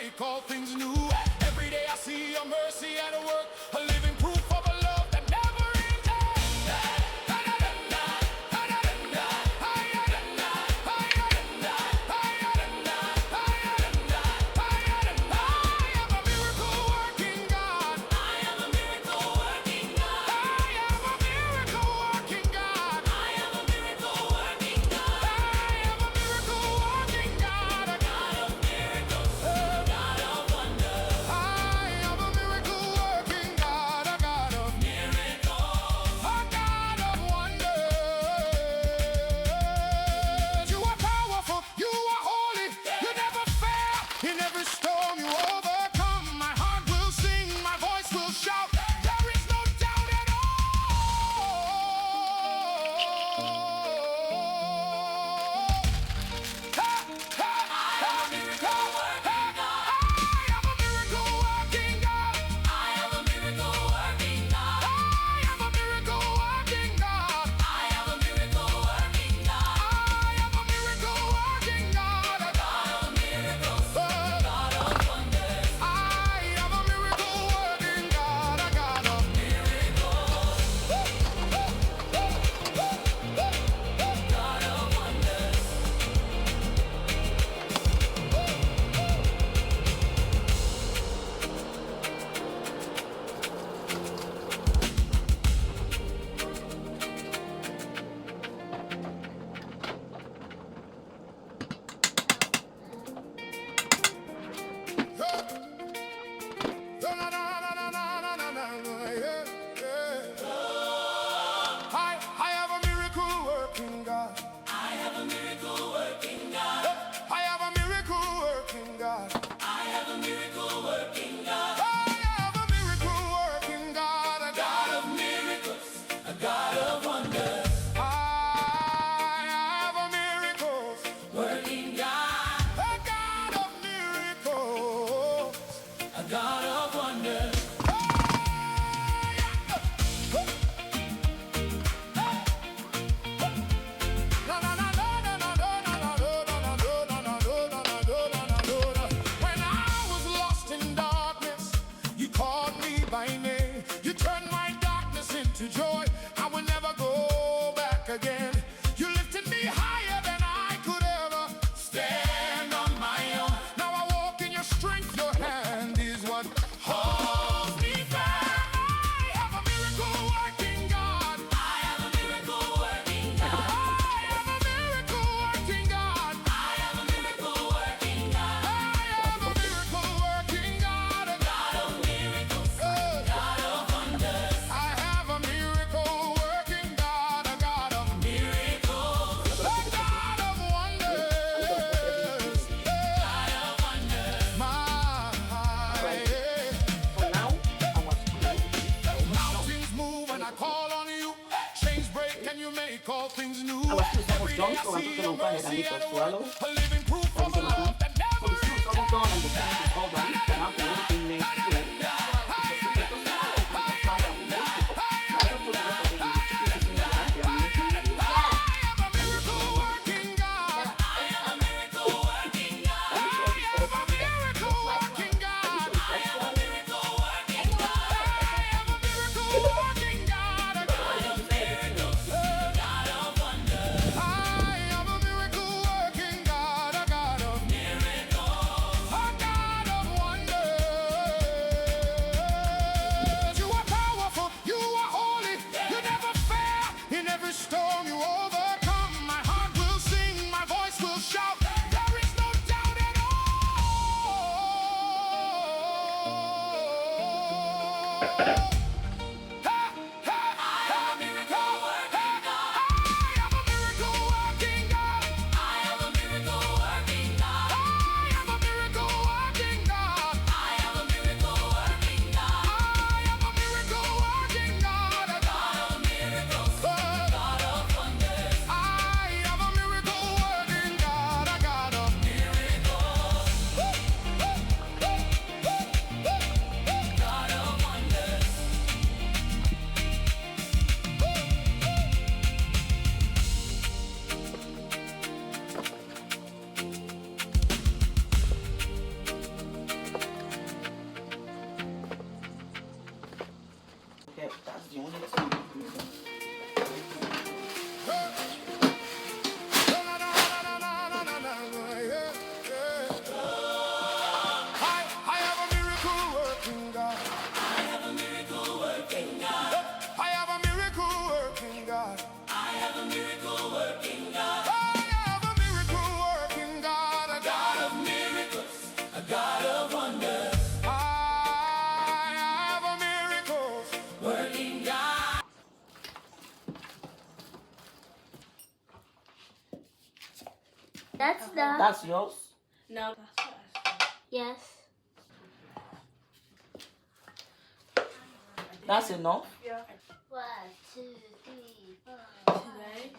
make all things new. Every day I see your mercy at work, a living proof of a love that never ends. In every storm you overcome, my heart will sing, my voice will shout. There is no doubt at all. Ha, ha, I am a miracle working God. I am a miracle working God. I am a miracle working God. I am a miracle working God. I am a miracle working God. I am a miracle working God. A God of miracles. I have a miracle working God. I have a miracle working God. I have a miracle working God. I have a miracle working God. I have a miracle working God. A God of miracles, a God of wonders. I have a miracles working God. A God of miracles, a God of wonders. When I was lost in darkness, you called me by name. You turned my darkness into joy. I will never go back again. You lifted me higher than I could ever stand on my own. Now I walk in your strength. Your hand is what holds me firm. I have a miracle working God. I have a miracle working God. I have a miracle working God. I have a miracle working God. I have a miracle working God. A God of miracles, a God of wonders. I have a miracle working God. A God of miracles, a God of wonders. God of wonders. Mountains move when I call on you. Chains break and you make all things new. Every day I see your mercy at work, a living proof of a love that never storm you overcome, my heart will sing, my voice will shout. There is no doubt at all. That's the. That's yours? No, that's what I said. Yes. That's enough? Yeah. 1, 2, 3, 4. Today,